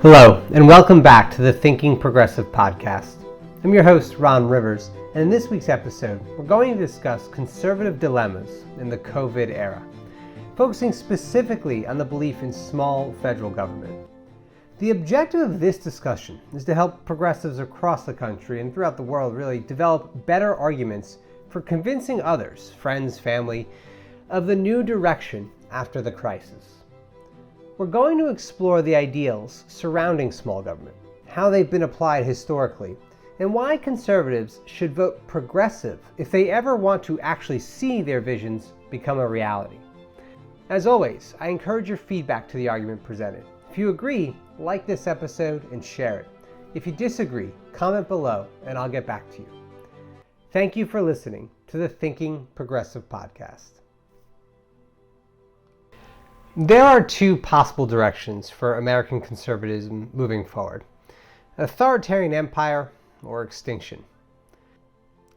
Hello, and welcome back to the Thinking Progressive podcast. I'm your host, Ron Rivers, and in this week's episode, we're going to discuss conservative dilemmas in the COVID era, focusing specifically on the belief in small federal government. The objective of this discussion is to help progressives across the country and throughout the world really develop better arguments for convincing others, friends, family, of the new direction after the crisis. We're going to explore the ideals surrounding small government, how they've been applied historically, and why conservatives should vote progressive if they ever want to actually see their visions become a reality. As always, I encourage your feedback to the argument presented. If you agree, like this episode and share it. If you disagree, comment below and I'll get back to you. Thank you for listening to the Thinking Progressive podcast. There are two possible directions for American conservatism moving forward: authoritarian empire or extinction.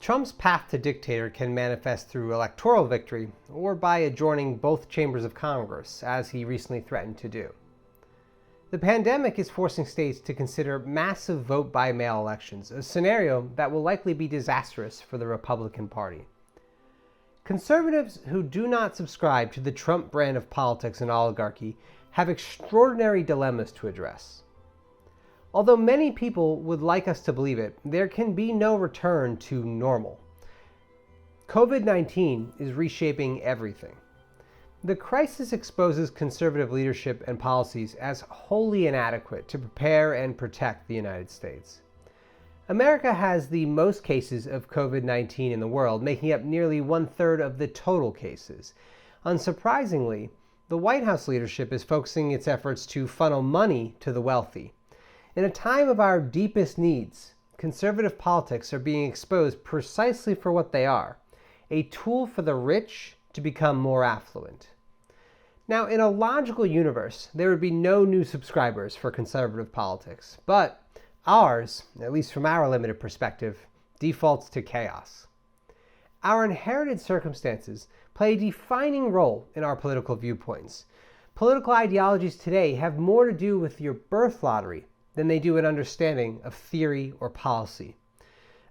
Trump's path to dictator can manifest through electoral victory or by adjourning both chambers of Congress, as he recently threatened to do. The pandemic is forcing states to consider massive vote-by-mail elections, a scenario that will likely be disastrous for the Republican Party. Conservatives who do not subscribe to the Trump brand of politics and oligarchy have extraordinary dilemmas to address. Although many people would like us to believe it, there can be no return to normal. COVID-19 is reshaping everything. The crisis exposes conservative leadership and policies as wholly inadequate to prepare and protect the United States. America has the most cases of COVID-19 in the world, making up nearly 1/3 of the total cases. Unsurprisingly, the White House leadership is focusing its efforts to funnel money to the wealthy. In a time of our deepest needs, conservative politics are being exposed precisely for what they are: a tool for the rich to become more affluent. Now, in a logical universe, there would be no new subscribers for conservative politics, but ours, at least from our limited perspective, defaults to chaos. Our inherited circumstances play a defining role in our political viewpoints. Political ideologies today have more to do with your birth lottery than they do an understanding of theory or policy.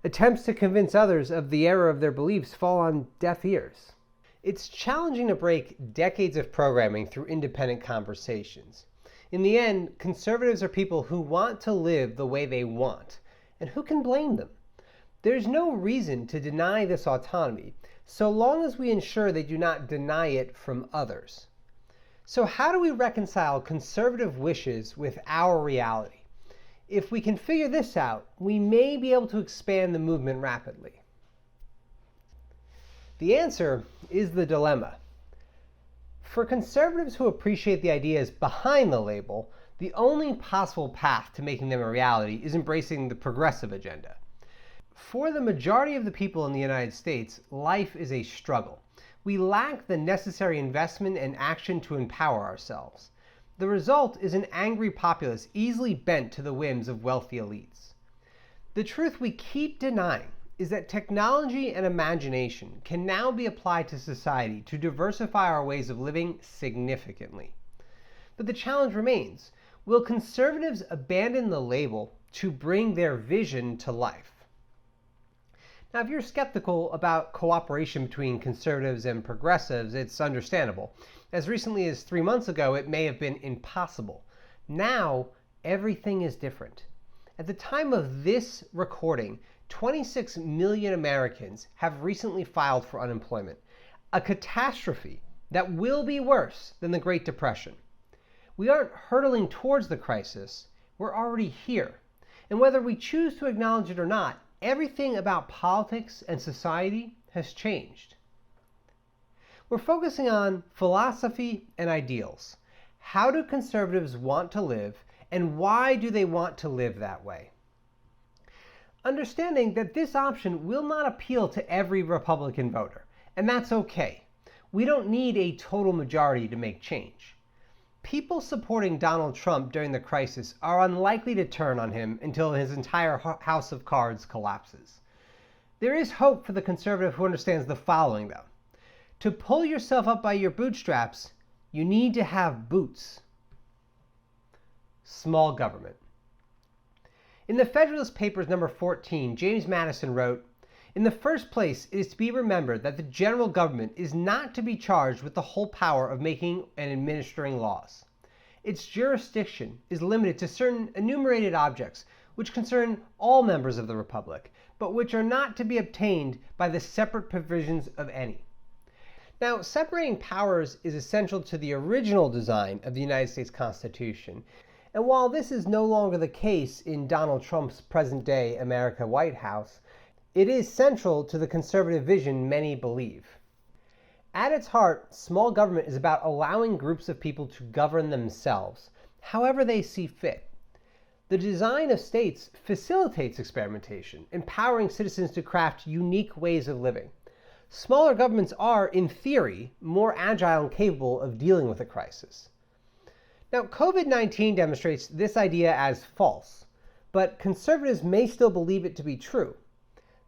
Attempts to convince others of the error of their beliefs fall on deaf ears. It's challenging to break decades of programming through independent conversations. In the end, conservatives are people who want to live the way they want, and who can blame them? There's no reason to deny this autonomy, so long as we ensure they do not deny it from others. So how do we reconcile conservative wishes with our reality? If we can figure this out, we may be able to expand the movement rapidly. The answer is the dilemma. For conservatives who appreciate the ideas behind the label, the only possible path to making them a reality is embracing the progressive agenda. For the majority of the people in the United States, life is a struggle. We lack the necessary investment and action to empower ourselves. The result is an angry populace easily bent to the whims of wealthy elites. The truth we keep denying is that technology and imagination can now be applied to society to diversify our ways of living significantly. But the challenge remains: will conservatives abandon the label to bring their vision to life? Now, if you're skeptical about cooperation between conservatives and progressives, it's understandable. As recently as 3 months ago, it may have been impossible. Now, everything is different. At the time of this recording, 26 million Americans have recently filed for unemployment, a catastrophe that will be worse than the Great Depression. We aren't hurtling towards the crisis, we're already here. And whether we choose to acknowledge it or not, everything about politics and society has changed. We're focusing on philosophy and ideals. How do conservatives want to live, and why do they want to live that way? Understanding that this option will not appeal to every Republican voter, and that's okay. We don't need a total majority to make change. People supporting Donald Trump during the crisis are unlikely to turn on him until his entire house of cards collapses. There is hope for the conservative who understands the following, though. To pull yourself up by your bootstraps, you need to have boots. small government. In the Federalist Papers number 14, James Madison wrote, "In the first place, it is to be remembered that the general government is not to be charged with the whole power of making and administering laws. Its jurisdiction is limited to certain enumerated objects which concern all members of the Republic, but which are not to be obtained by the separate provisions of any." Now, separating powers is essential to the original design of the United States Constitution. And while this is no longer the case in Donald Trump's present-day America White House, it is central to the conservative vision many believe. At its heart, small government is about allowing groups of people to govern themselves, however they see fit. The design of states facilitates experimentation, empowering citizens to craft unique ways of living. Smaller governments are, in theory, more agile and capable of dealing with a crisis. Now, COVID-19 demonstrates this idea as false, but conservatives may still believe it to be true.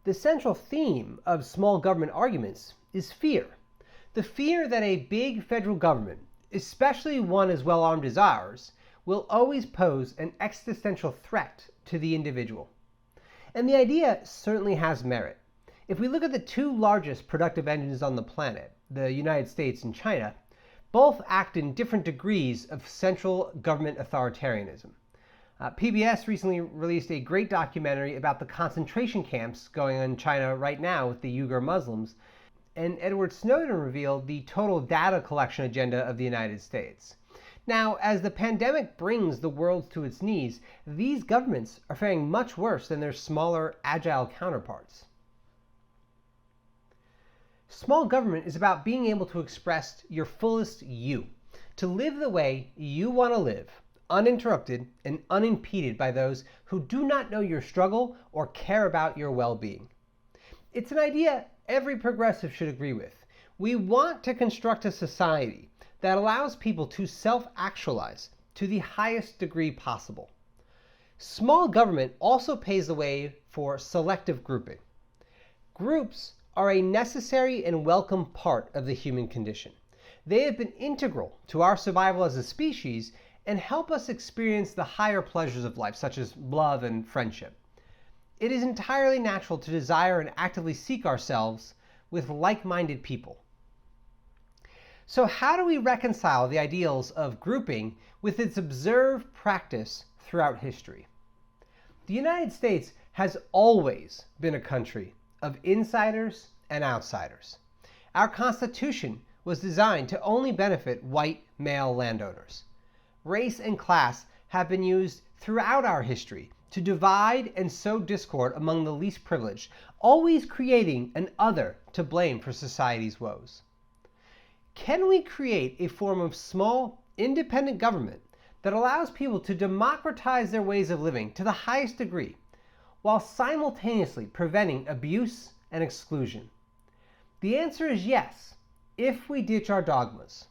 The central theme of small government arguments is fear. The fear that a big federal government, especially one as well-armed as ours, will always pose an existential threat to the individual. And the idea certainly has merit. If we look at the two largest productive engines on the planet, the United States and China, both act in different degrees of central government authoritarianism. PBS recently released a great documentary about the concentration camps going on in China right now with the Uyghur Muslims, and Edward Snowden revealed the total data collection agenda of the United States. Now, as the pandemic brings the world to its knees, these governments are faring much worse than their smaller, agile counterparts. Small government is about being able to express your fullest you, to live the way you want to live, uninterrupted and unimpeded by those who do not know your struggle or care about your well-being. It's an idea every progressive should agree with. We want to construct a society that allows people to self-actualize to the highest degree possible. Small government also paves the way for selective grouping. Groups are a necessary and welcome part of the human condition. They have been integral to our survival as a species and help us experience the higher pleasures of life, such as love and friendship. It is entirely natural to desire and actively seek ourselves with like-minded people. So how do we reconcile the ideals of grouping with its observed practice throughout history? The United States has always been a country of insiders and outsiders. Our Constitution was designed to only benefit white male landowners. Race and class have been used throughout our history to divide and sow discord among the least privileged, always creating an other to blame for society's woes. Can we create a form of small, independent government that allows people to democratize their ways of living to the highest degree, while simultaneously preventing abuse and exclusion? The answer is yes, if we ditch our dogmas.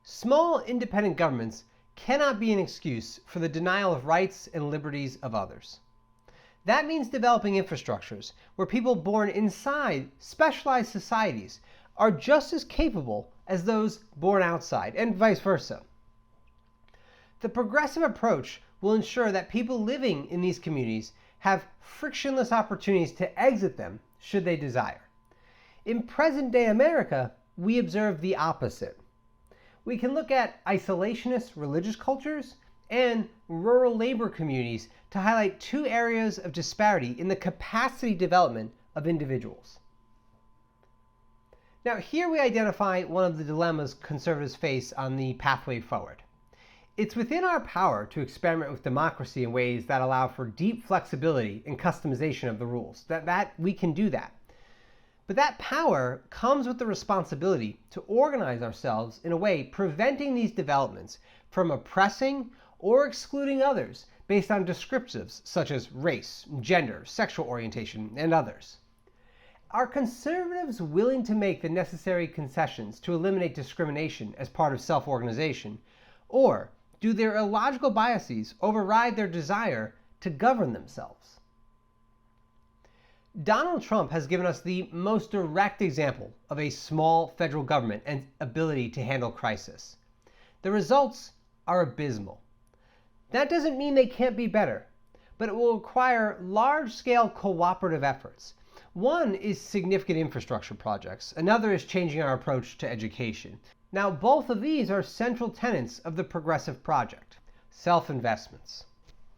Small, independent governments cannot be an excuse for the denial of rights and liberties of others. That means developing infrastructures where people born inside specialized societies are just as capable as those born outside, and vice versa. The progressive approach will ensure that people living in these communities have frictionless opportunities to exit them should they desire. In present-day America, we observe the opposite. We can look at isolationist religious cultures and rural labor communities to highlight two areas of disparity in the capacity development of individuals. Now, here we identify one of the dilemmas conservatives face on the pathway forward. It's within our power to experiment with democracy in ways that allow for deep flexibility and customization of the rules. That we can do that. But that power comes with the responsibility to organize ourselves in a way preventing these developments from oppressing or excluding others based on descriptives such as race, gender, sexual orientation, and others. Are conservatives willing to make the necessary concessions to eliminate discrimination as part of self-organization, or do their illogical biases override their desire to govern themselves? Donald Trump has given us the most direct example of a small federal government and ability to handle crisis. The results are abysmal. That doesn't mean they can't be better, but it will require large-scale cooperative efforts. One is significant infrastructure projects. Another is changing our approach to education. Now, both of these are central tenets of the progressive project. Self-investments.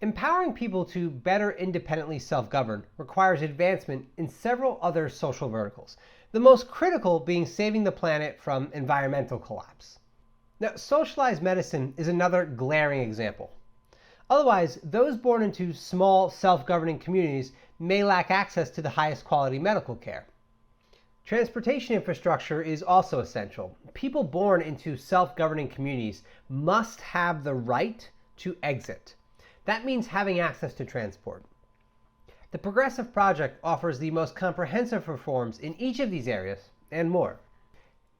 Empowering people to better independently self-govern requires advancement in several other social verticals, the most critical being saving the planet from environmental collapse. Now, socialized medicine is another glaring example. Otherwise, those born into small, self-governing communities may lack access to the highest quality medical care. Transportation infrastructure is also essential. People born into self-governing communities must have the right to exit. That means having access to transport. The Progressive Project offers the most comprehensive reforms in each of these areas and more.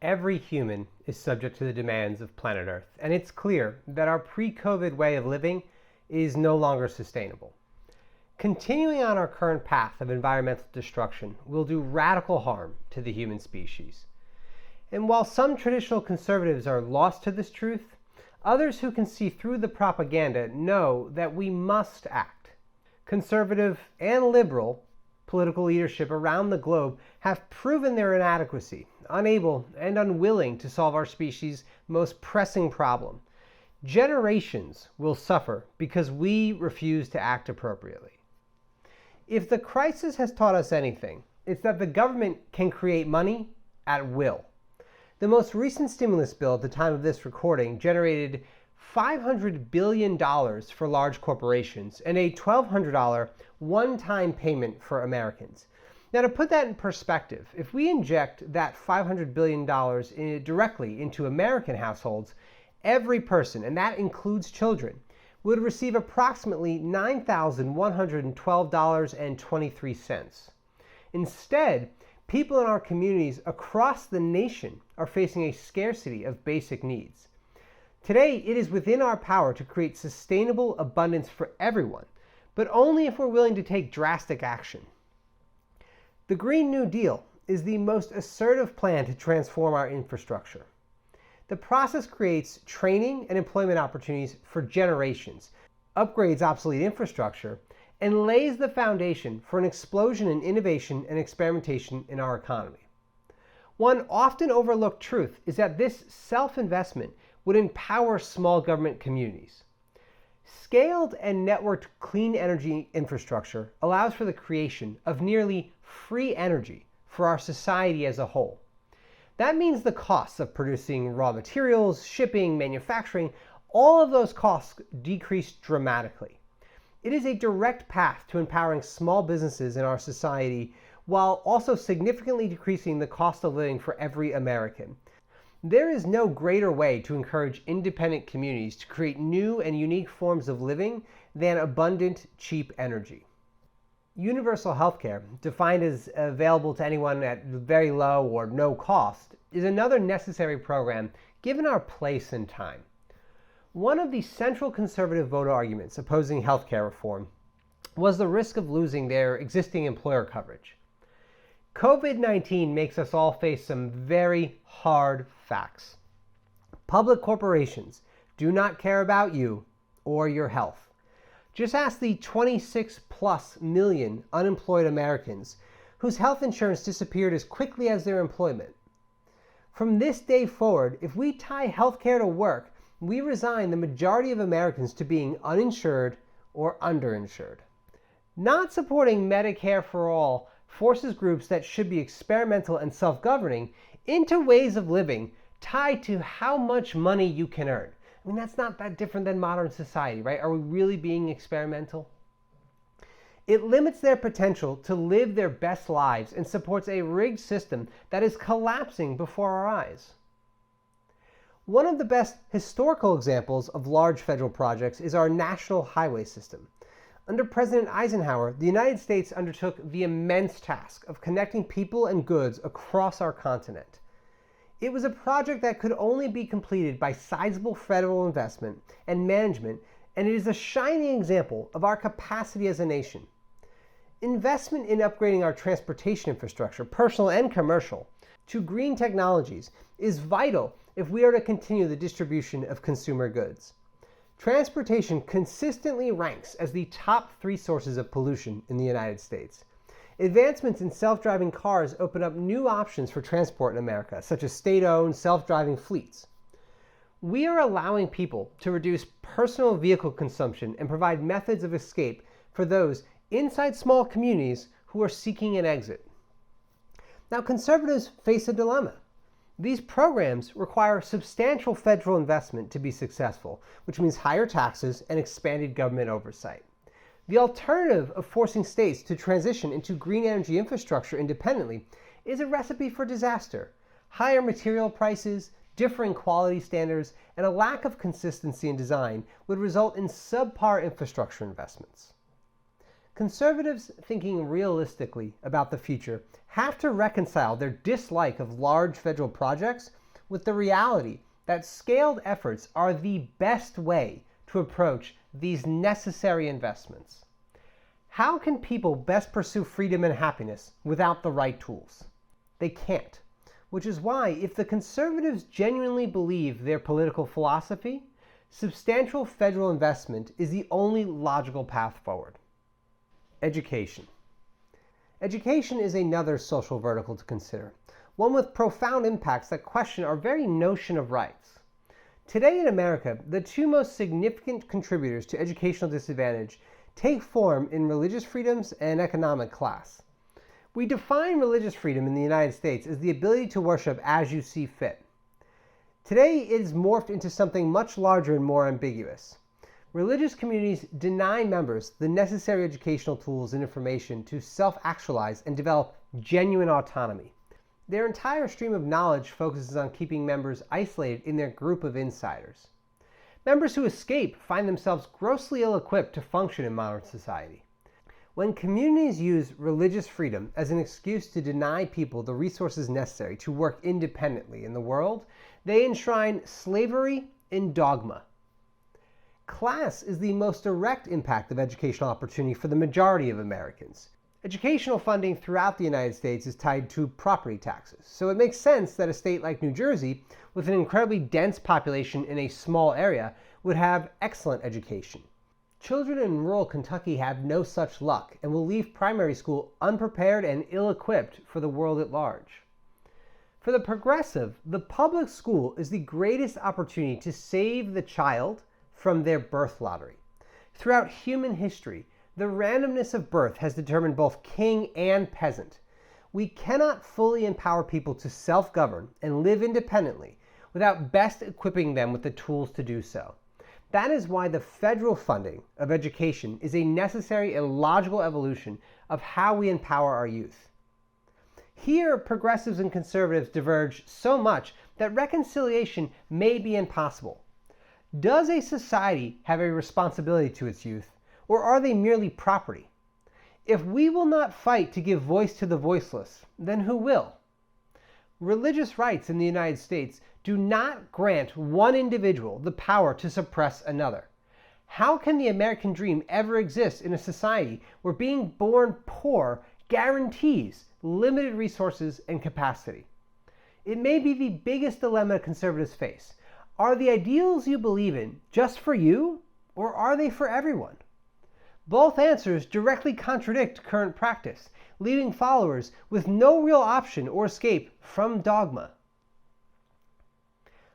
Every human is subject to the demands of planet Earth, and it's clear that our pre-COVID way of living is no longer sustainable. Continuing on our current path of environmental destruction will do radical harm to the human species. And while some traditional conservatives are lost to this truth, others who can see through the propaganda know that we must act. Conservative and liberal political leadership around the globe have proven their inadequacy, unable and unwilling to solve our species' most pressing problem. Generations will suffer because we refuse to act appropriately. If the crisis has taught us anything, it's that the government can create money at will. The most recent stimulus bill at the time of this recording generated $500 billion for large corporations and a $1,200 one-time payment for Americans. Now, to put that in perspective, if we inject that $500 billion directly into American households, every person, and that includes children, would receive approximately $9,112.23. Instead, people in our communities across the nation are facing a scarcity of basic needs. Today, it is within our power to create sustainable abundance for everyone, but only if we're willing to take drastic action. The Green New Deal is the most assertive plan to transform our infrastructure. The process creates training and employment opportunities for generations, upgrades obsolete infrastructure, and lays the foundation for an explosion in innovation and experimentation in our economy. One often overlooked truth is that this self-investment would empower small government communities. Scaled and networked clean energy infrastructure allows for the creation of nearly free energy for our society as a whole. That means the costs of producing raw materials, shipping, manufacturing, all of those costs decrease dramatically. It is a direct path to empowering small businesses in our society while also significantly decreasing the cost of living for every American. There is no greater way to encourage independent communities to create new and unique forms of living than abundant, cheap energy. Universal healthcare, defined as available to anyone at very low or no cost, is another necessary program given our place and time. One of the central conservative vote arguments opposing healthcare reform was the risk of losing their existing employer coverage. COVID-19 makes us all face some very hard facts. Public corporations do not care about you or your health. Just ask the 26+ million unemployed Americans whose health insurance disappeared as quickly as their employment. From this day forward, if we tie healthcare to work, we resign the majority of Americans to being uninsured or underinsured. Not supporting Medicare for all forces groups that should be experimental and self-governing into ways of living tied to how much money you can earn. I mean, that's not that different than modern society, right? Are we really being experimental? It limits their potential to live their best lives and supports a rigged system that is collapsing before our eyes. One of the best historical examples of large federal projects is our national highway system. Under President Eisenhower, the United States undertook the immense task of connecting people and goods across our continent. It was a project that could only be completed by sizable federal investment and management, and it is a shining example of our capacity as a nation. Investment in upgrading our transportation infrastructure, personal and commercial, to green technologies is vital if we are to continue the distribution of consumer goods. Transportation consistently ranks as the top 3 sources of pollution in the United States. Advancements in self-driving cars open up new options for transport in America, such as state-owned self-driving fleets. We are allowing people to reduce personal vehicle consumption and provide methods of escape for those inside small communities who are seeking an exit. Now, conservatives face a dilemma. These programs require substantial federal investment to be successful, which means higher taxes and expanded government oversight. The alternative of forcing states to transition into green energy infrastructure independently is a recipe for disaster. Higher material prices, differing quality standards, and a lack of consistency in design would result in subpar infrastructure investments. Conservatives thinking realistically about the future have to reconcile their dislike of large federal projects with the reality that scaled efforts are the best way to approach these necessary investments. How can people best pursue freedom and happiness without the right tools? They can't, which is why, if the conservatives genuinely believe their political philosophy, substantial federal investment is the only logical path forward. Education. Education is another social vertical to consider, one with profound impacts that question our very notion of rights. Today in America, the 2 most significant contributors to educational disadvantage take form in religious freedoms and economic class. We define religious freedom in the United States as the ability to worship as you see fit. Today, it is morphed into something much larger and more ambiguous. Religious communities deny members the necessary educational tools and information to self-actualize and develop genuine autonomy. Their entire stream of knowledge focuses on keeping members isolated in their group of insiders. Members who escape find themselves grossly ill-equipped to function in modern society. When communities use religious freedom as an excuse to deny people the resources necessary to work independently in the world, they enshrine slavery in dogma. Class is the most direct impact of educational opportunity for the majority of Americans. Educational funding throughout the United States is tied to property taxes, so it makes sense that a state like New Jersey, with an incredibly dense population in a small area, would have excellent education. Children in rural Kentucky have no such luck and will leave primary school unprepared and ill-equipped for the world at large. For the progressive, the public school is the greatest opportunity to save the child from their birth lottery. Throughout human history, the randomness of birth has determined both king and peasant. We cannot fully empower people to self-govern and live independently without best equipping them with the tools to do so. That is why the federal funding of education is a necessary and logical evolution of how we empower our youth. Here, progressives and conservatives diverge so much that reconciliation may be impossible. Does a society have a responsibility to its youth, or are they merely property? If we will not fight to give voice to the voiceless, then who will? Religious rights in the United States do not grant one individual the power to suppress another. How can the American dream ever exist in a society where being born poor guarantees limited resources and capacity? It may be the biggest dilemma conservatives face. Are the ideals you believe in just for you, or are they for everyone? Both answers directly contradict current practice, leaving followers with no real option or escape from dogma.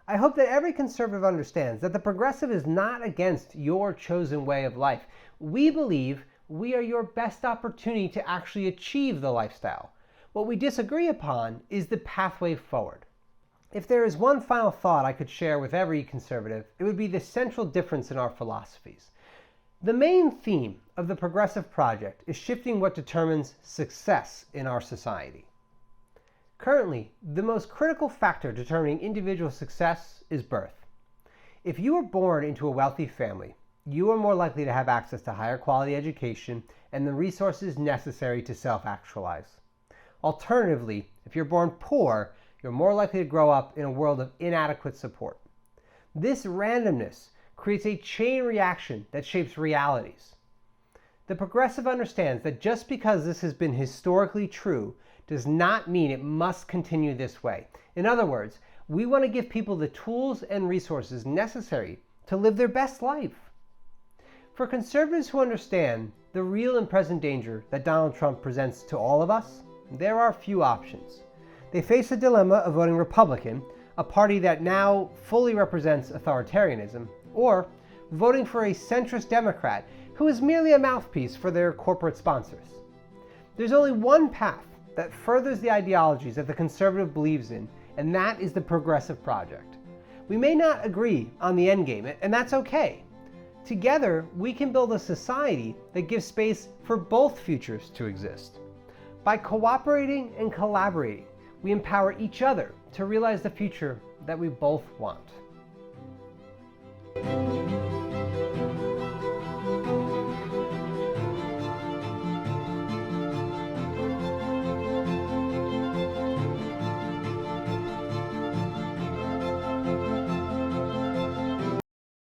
I hope that every conservative understands that the progressive is not against your chosen way of life. We believe we are your best opportunity to actually achieve the lifestyle. What we disagree upon is the pathway forward. If there is one final thought I could share with every conservative, it would be the central difference in our philosophies. The main theme of the Progressive Project is shifting what determines success in our society. Currently, the most critical factor determining individual success is birth. If you are born into a wealthy family, you are more likely to have access to higher quality education and the resources necessary to self-actualize. Alternatively, if you're born poor, you're more likely to grow up in a world of inadequate support. This randomness creates a chain reaction that shapes realities. The progressive understands that just because this has been historically true does not mean it must continue this way. In other words, we want to give people the tools and resources necessary to live their best life. For conservatives who understand the real and present danger that Donald Trump presents to all of us, there are few options. They face a dilemma of voting Republican, a party that now fully represents authoritarianism, or voting for a centrist Democrat who is merely a mouthpiece for their corporate sponsors. There's only one path that furthers the ideologies that the conservative believes in, and that is the progressive project. We may not agree on the endgame, and that's okay. Together, we can build a society that gives space for both futures to exist. By cooperating and collaborating, we empower each other to realize the future that we both want.